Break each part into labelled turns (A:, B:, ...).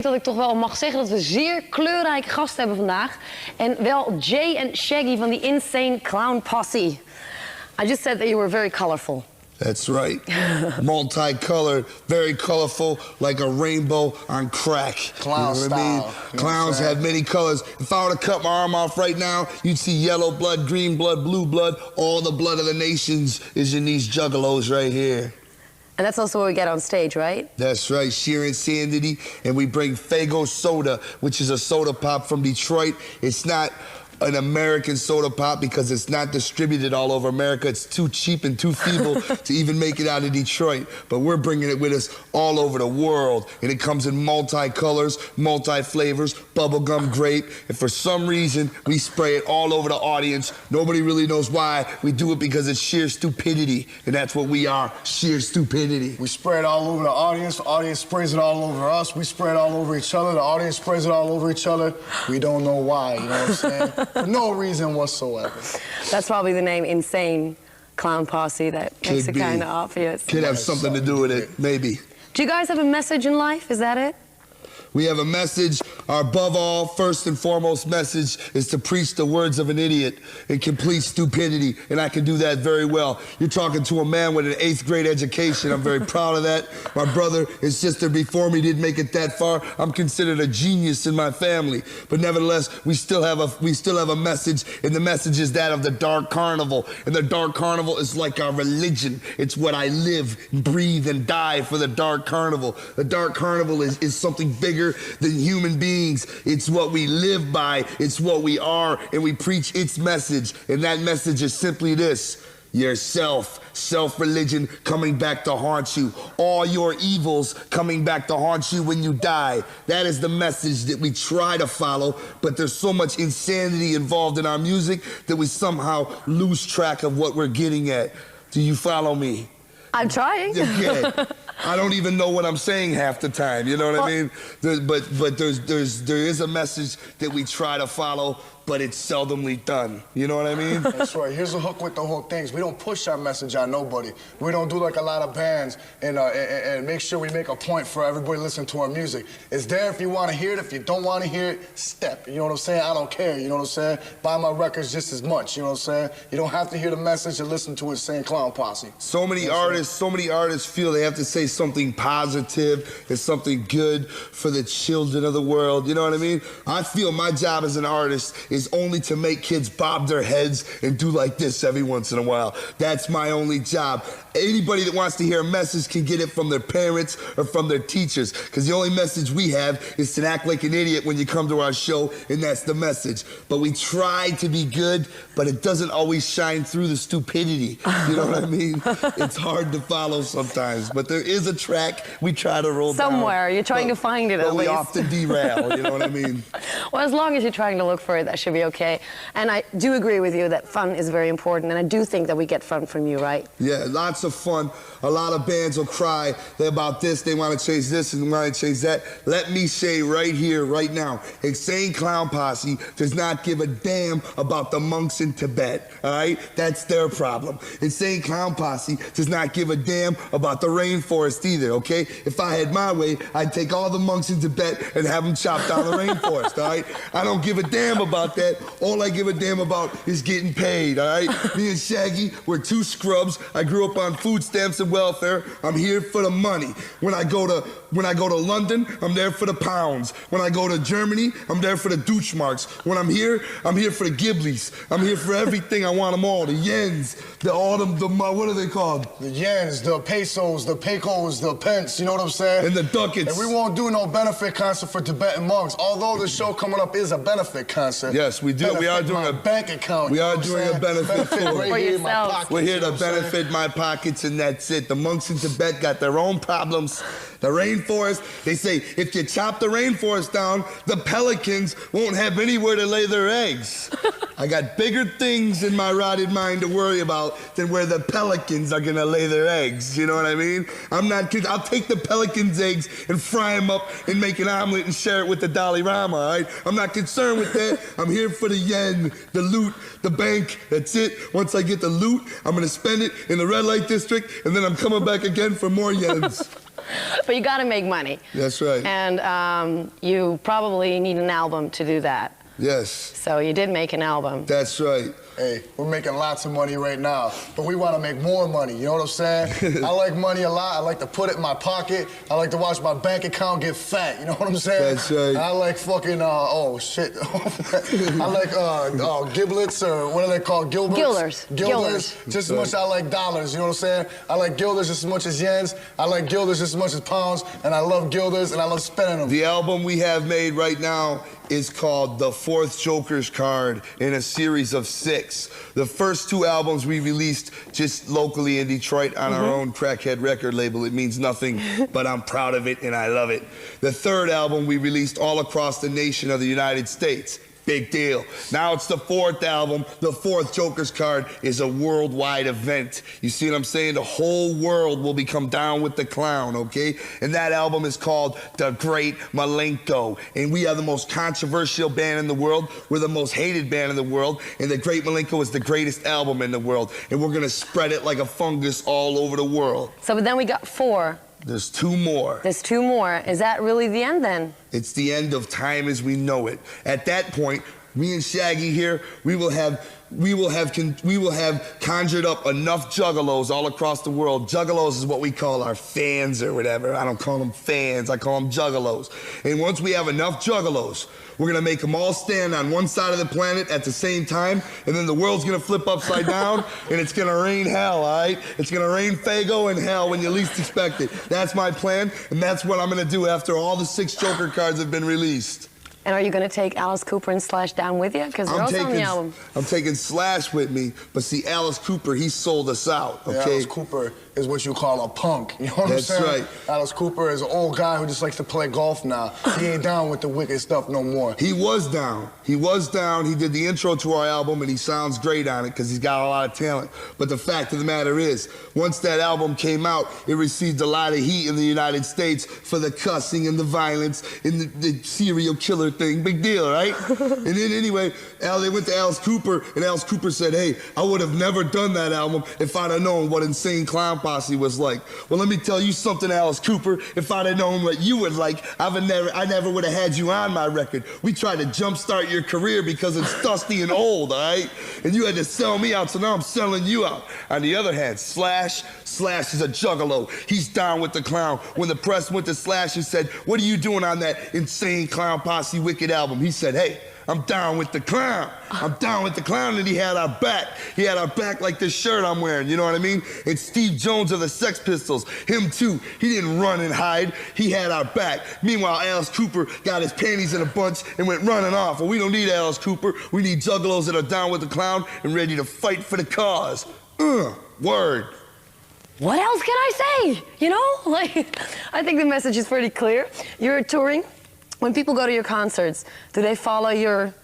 A: Dat ik toch wel mag zeggen dat we zeer kleurrijke gasten hebben vandaag. En wel Jay en Shaggy van die Insane Clown Posse. I just said that you were very colorful.
B: That's right. Multicolored, very colorful, like a rainbow on crack.
C: Clown
B: you know
C: style.
B: I mean?
C: You know
B: Clowns have many colors. If I were to cut my arm off right now, you'd see yellow blood, green blood, blue blood. All the blood of the nations is in these juggalos right here.
A: And that's also what we get on stage, right?
B: That's right, sheer insanity. And we bring Faygo Soda, which is a soda pop from Detroit. It's not an American soda pop because it's not distributed all over America. It's too cheap and too feeble to even make it out of Detroit. But we're bringing it with us all over the world. And it comes in multi-colors, multi-flavors, bubblegum grape. And for some reason, we spray it all over the audience. Nobody really knows why. We do it because it's sheer stupidity. And that's what we are, sheer stupidity.
C: We spray it all over the audience sprays it all over us, we spray it all over each other, the audience sprays it all over each other. We don't know why, you know what I'm saying? For no reason whatsoever.
A: That's probably the name Insane Clown Posse that makes it kind of obvious.
B: Could have something to do with it, maybe.
A: Do you guys have a message in life? Is that it?
B: We have a message. Our above all, first and foremost message is to preach the words of an idiot and complete stupidity, and I can do that very well. You're talking to a man with an 8th grade education. I'm very proud of that. My brother and sister before me didn't make it that far. I'm considered a genius in my family, but nevertheless, we still have a message, and the message is that of the Dark Carnival. And the Dark Carnival is like our religion. It's what I live, breathe, and die for the Dark Carnival. The Dark Carnival is something bigger than human beings. It's what we live by, it's what we are, and we preach its message. And that message is simply this: yourself, self-religion coming back to haunt you. All your evils coming back to haunt you when you die. That is the message that we try to follow, but there's so much insanity involved in our music that we somehow lose track of what we're getting at. Do you follow me?
A: I'm trying.
B: Okay. I don't even know what I'm saying half the time, you know what I mean? But there is a message that we try to follow, but it's seldomly done. You know what I mean?
C: That's right. Here's the hook with the whole things. We don't push our message on nobody. We don't do like a lot of bands and make sure we make a point for everybody listening to our music. It's there if you want to hear it. If you don't want to hear it, step. You know what I'm saying? I don't care. You know what I'm saying? Buy my records just as much. You know what I'm saying? You don't have to hear the message and listen to Insane Clown Posse.
B: So many artists feel they have to say something positive and something good for the children of the world. You know what I mean? I feel my job as an artist is only to make kids bob their heads and do like this every once in a while. That's my only job. Anybody that wants to hear a message can get it from their parents or from their teachers, because the only message we have is to act like an idiot when you come to our show, and that's the message. But we try to be good, but it doesn't always shine through the stupidity. You know what I mean? It's hard to follow sometimes, but there is a track we try to roll
A: somewhere.
B: down.
A: You're trying to find it at least.
B: But we often derail, you know what I mean?
A: Well, as long as you're trying to look for it, that should be okay. And I do agree with you that fun is very important, and I do think that we get fun from you, right?
B: Yeah, lots of fun. A lot of bands will cry about this, they want to change this and want to change that. Let me say right here, right now, Insane Clown Posse does not give a damn about the monks in Tibet, all right? That's their problem. Insane Clown Posse does not give a damn about the rainforest either, okay? If I had my way, I'd take all the monks in Tibet and have them chop down the rainforest, all right? I don't give a damn about that. All I give a damn about is getting paid, all right? Me and Shaggy, we're two scrubs. I grew up on food stamps and welfare. I'm here for the money. When I go to London, I'm there for the pounds. When I go to Germany, I'm there for the Deutschmarks. When I'm here for the Ghiblis. I'm here for everything. I want them all. The yens, what are they called?
C: The yens, the pesos, the pecos, the pence, you know what I'm saying?
B: And the ducats.
C: And we won't do no benefit concert for Tibetan monks, although the show coming up is a benefit concert.
B: Yes, we do. We are doing a
C: bank account.
B: We are doing a benefit
A: for yourself.
B: We're here to benefit my pockets, and that's it. The monks in Tibet got their own problems. The rainforest, they say, if you chop the rainforest down, the pelicans won't have anywhere to lay their eggs. I got bigger things in my rotted mind to worry about than where the pelicans are gonna lay their eggs. You know what I mean? I'm not kidding. I'll take the pelicans' eggs and fry them up and make an omelet and share it with the Dalai Lama, all right? I'm not concerned with that. I'm here for the yen, the loot, the bank. That's it. Once I get the loot, I'm gonna spend it in the red light district, and then I'm coming back again for more yens.
A: But you got to make money.
B: That's right.
A: And you probably need an album to do that.
B: Yes.
A: So you did make an album.
B: That's right.
C: Hey, we're making lots of money right now, but we want to make more money, you know what I'm saying? I like money a lot. I like to put it in my pocket. I like to watch my bank account get fat, you know what I'm saying?
B: That's right.
C: I like fucking, oh, shit. I like giblets, or what are they called? Gilberts?
A: Guilders.
C: Just as much as I like dollars, you know what I'm saying? I like guilders just as much as yens. I like guilders just as much as pounds, and I love guilders, and I love spending them.
B: The album we have made right now is called The Fourth Joker's Card in a series of 6. The first 2 albums we released just locally in Detroit on our own crackhead record label. It means nothing, but I'm proud of it and I love it. The 3rd album we released all across the nation of the United States. Big deal. Now it's the 4th album. The 4th Joker's Card is a worldwide event. You see what I'm saying? The whole world will become down with the clown, okay? And that album is called The Great Milenko. And we are the most controversial band in the world. We're the most hated band in the world. And The Great Milenko is the greatest album in the world. And we're gonna spread it like a fungus all over the world.
A: So, but then we got 4.
B: There's 2 more.
A: There's 2 more. Is that really the end then?
B: It's the end of time as we know it. At that point, me and Shaggy here, we will have conjured up enough juggalos all across the world. Juggalos is what we call our fans or whatever. I don't call them fans, I call them juggalos. And once we have enough juggalos, we're gonna make them all stand on one side of the planet at the same time, and then the world's gonna flip upside down, and it's gonna rain hell, all right? It's gonna rain Fago and hell when you least expect it. That's my plan, and that's what I'm gonna do after all the 6 Joker cards have been released.
A: And are you going to take Alice Cooper and Slash down with you? Because they're also on the album.
B: I'm taking Slash with me, but see, Alice Cooper, he sold us out, okay?
C: Yeah, Alice Cooper is what you call a punk, you know what
B: That's
C: I'm saying?
B: right.
C: Alice Cooper is an old guy who just likes to play golf now. He ain't down with the wicked stuff no more.
B: He was down. He was down. He did the intro to our album, and he sounds great on it because he's got a lot of talent. But the fact of the matter is, once that album came out, it received a lot of heat in the United States for the cussing and the violence and the serial killer thing. Big deal, right? And then anyway, they went to Alice Cooper, and Alice Cooper said, hey, I would have never done that album if I'd have known what Insane Clown Posse was like. Well, let me tell you something, Alice Cooper. If I'd have known what you would like, I never would have had you on my record. We tried to jumpstart your career because it's dusty and old, all right? And you had to sell me out, so now I'm selling you out. On the other hand, Slash is a juggalo. He's down with the clown. When the press went to Slash and said, what are you doing on that Insane Clown Posse Wicked album? He said, hey, I'm down with the clown. I'm down with the clown, and he had our back. He had our back like this shirt I'm wearing, you know what I mean? And Steve Jones of the Sex Pistols, him too. He didn't run and hide. He had our back. Meanwhile, Alice Cooper got his panties in a bunch and went running off. Well, we don't need Alice Cooper. We need juggalos that are down with the clown and ready to fight for the cause. Word.
A: What else can I say? You know, like, I think the message is pretty clear. You're touring. When people go to your concerts, do they follow your,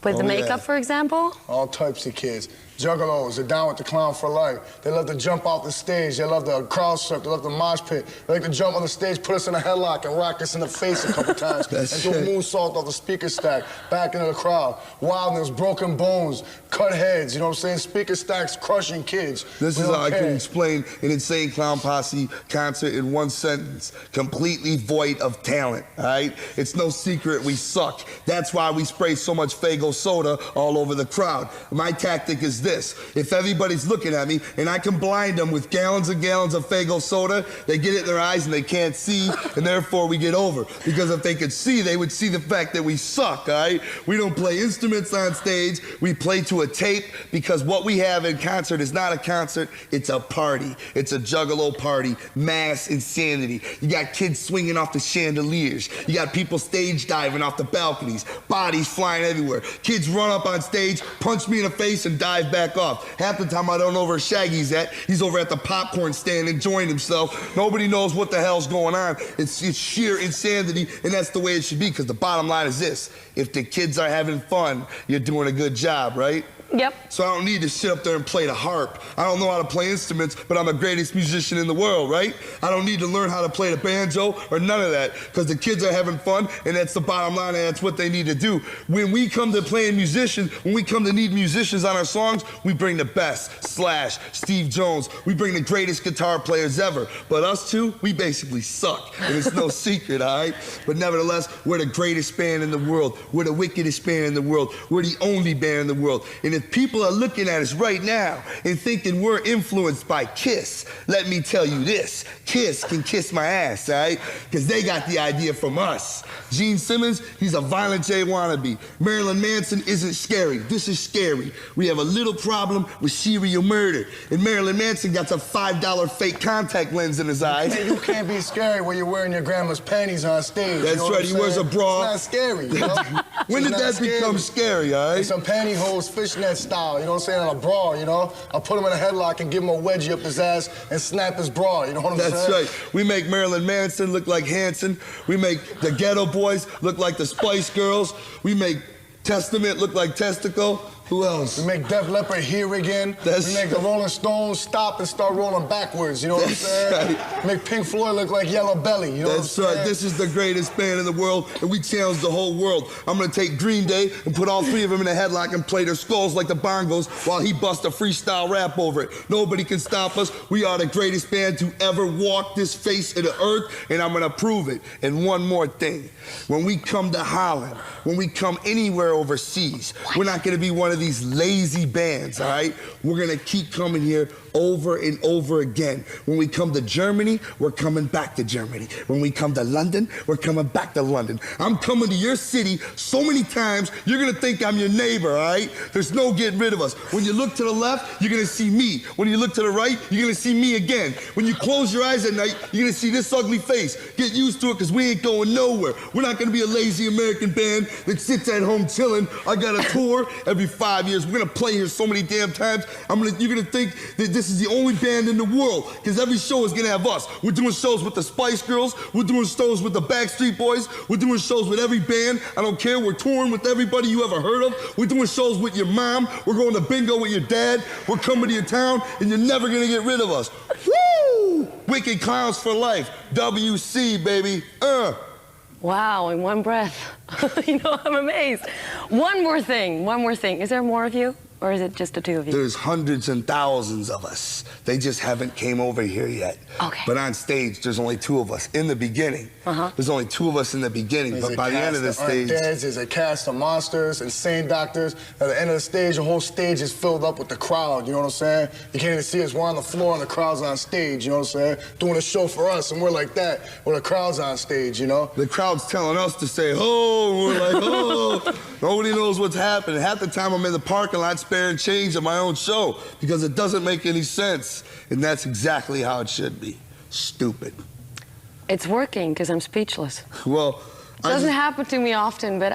A: with the makeup, for example?
C: All types of kids. Juggalos, they're down with the clown for life. They love to jump off the stage. They love the crowd surf. They love the mosh pit. They like to jump on the stage, put us in a headlock, and rock us in the face a couple times. And do a moonsault off the speaker stack back into the crowd. Wildness, broken bones, cut heads, you know what I'm saying? Speaker stacks crushing kids.
B: This is how I can explain an Insane Clown Posse concert in one sentence. Completely void of talent, all right? It's no secret we suck. That's why we spray so much Fago soda all over the crowd. My tactic is this. If everybody's looking at me and I can blind them with gallons and gallons of Fago soda, they get it in their eyes and they can't see, and therefore we get over. Because if they could see, they would see the fact that we suck, all right? We don't play instruments on stage. We play to a tape, because what we have in concert is not a concert, it's a party. It's a juggalo party, mass insanity. You got kids swinging off the chandeliers. You got people stage diving off the balconies, bodies flying everywhere. Kids run up on stage, punch me in the face, and dive back off. Half the time I don't know where Shaggy's at. He's over at the popcorn stand enjoying himself. Nobody knows what the hell's going on. It's sheer insanity, and that's the way it should be, because the bottom line is this: if the kids are having fun, you're doing a good job, right?
A: Yep.
B: So I don't need to sit up there and play the harp. I don't know how to play instruments, but I'm the greatest musician in the world, right? I don't need to learn how to play the banjo or none of that, because the kids are having fun, and that's the bottom line, and that's what they need to do. When we come to playing musicians, when we come to need musicians on our songs, we bring the best. Slash, Steve Jones, we bring the greatest guitar players ever. But us two, we basically suck, and it's no secret, all right? But nevertheless, we're the greatest band in the world. We're the wickedest band in the world. We're the only band in the world. And if people are looking at us right now and thinking we're influenced by Kiss, let me tell you this, Kiss can kiss my ass, all right? Because they got the idea from us. Gene Simmons, he's a Violent J wannabe. Marilyn Manson isn't scary. This is scary. We have a little problem with serial murder. And Marilyn Manson got a $5 fake contact lens in his eye.
C: Man, you can't be scary when you're wearing your grandma's panties on stage.
B: That's right, he wears a bra.
C: It's not scary, you know?
B: When did that become scary, all right?
C: And some pantyhose, fishnet style, you know what I'm saying, on a bra, you know? I'll put him in a headlock and give him a wedgie up his ass and snap his bra, you know what I'm saying?
B: That's right. We make Marilyn Manson look like Hanson. We make the Ghetto Boys look like the Spice Girls. We make Testament look like Testicle. Who else?
C: We make Def Leppard Here Again. We make the Rolling Stones stop and start rolling backwards, you know what I'm saying?
B: Right.
C: Make Pink Floyd look like Yellow Belly, you know
B: That's
C: what I'm saying?
B: right. This is the greatest band in the world, and we challenge the whole world. I'm gonna take Green Day and put all three of them in a headlock and play their skulls like the bongos while he busts a freestyle rap over it. Nobody can stop us. We are the greatest band to ever walk this face of the earth, and I'm gonna prove it. And one more thing. When we come to Holland, when we come anywhere overseas, we're not gonna be one of these lazy bands, all right? We're gonna keep coming here over and over again. When we come to Germany, we're coming back to Germany. When we come to London, we're coming back to London. I'm coming to your city so many times, you're gonna think I'm your neighbor, all right? There's no getting rid of us. When you look to the left, you're gonna see me. When you look to the right, you're gonna see me again. When you close your eyes at night, you're gonna see this ugly face. Get used to it, because we ain't going nowhere. We're not gonna be a lazy American band that sits at home chilling. I got a tour every 5 years. We're gonna play here so many damn times. You're gonna think that this is the only band in the world, because every show is gonna have us. We're doing shows with the Spice Girls. We're doing shows with the Backstreet Boys. We're doing shows with every band. I don't care. We're touring with everybody you ever heard of. We're doing shows with your mom. We're going to bingo with your dad. We're coming to your town, and you're never gonna get rid of us. Woo! Wicked Clowns for Life. WC, baby.
A: Wow, in one breath. You know, I'm amazed. One more thing. Is there more of you? Or is it just the two of you?
B: There's hundreds and thousands of us. They just haven't came over here yet.
A: Okay.
B: But on stage, there's only two of us in the beginning. There's only two of us in the beginning, but by the end of the stage...
C: There's a cast of monsters, insane doctors. At the end of the stage, the whole stage is filled up with the crowd, you know what I'm saying? You can't even see us. We're on the floor and the crowd's on stage, you know what I'm saying? Doing a show for us, and we're like that, where the crowd's on stage, you know?
B: The crowd's telling us to say, oh, we're like, oh. Nobody knows what's happening. Half the time I'm in the parking lot sparing change of my own show because it doesn't make any sense. And that's exactly how it should be. Stupid.
A: It's working, because I'm speechless.
B: Well,
A: it doesn't happen to me often, but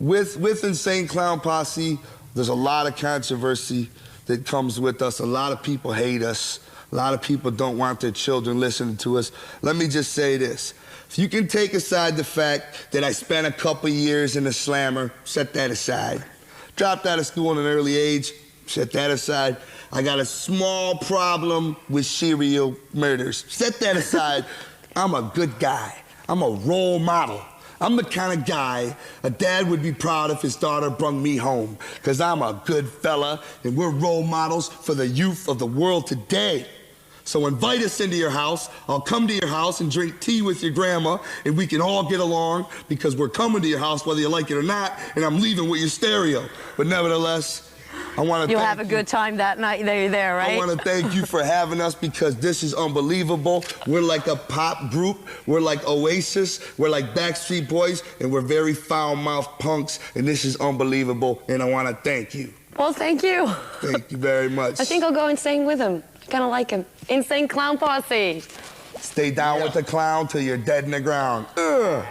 B: With Insane Clown Posse, there's a lot of controversy that comes with us. A lot of people hate us. A lot of people don't want their children listening to us. Let me just say this. If you can take aside the fact that I spent a couple years in the slammer, set that aside. Dropped out of school at an early age, set that aside. I got a small problem with serial murders. Set that aside. I'm a good guy. I'm a role model. I'm the kind of guy a dad would be proud if his daughter brung me home, because I'm a good fella, and we're role models for the youth of the world today. So invite us into your house. I'll come to your house and drink tea with your grandma, and we can all get along, because we're coming to your house whether you like it or not, and I'm leaving with your stereo. But nevertheless, I want to
A: you'll have a good time that night that you're there, right?
B: I want to thank you for having us, because this is unbelievable. We're like a pop group. We're like Oasis. We're like Backstreet Boys, and we're very foul-mouthed punks, and this is unbelievable, and I want to thank you.
A: Well, thank you.
B: Thank you very much.
A: I think I'll go and sing with him. Kind of like him. Insane Clown Posse.
B: Stay down with the clown till you're dead in the ground. Ugh.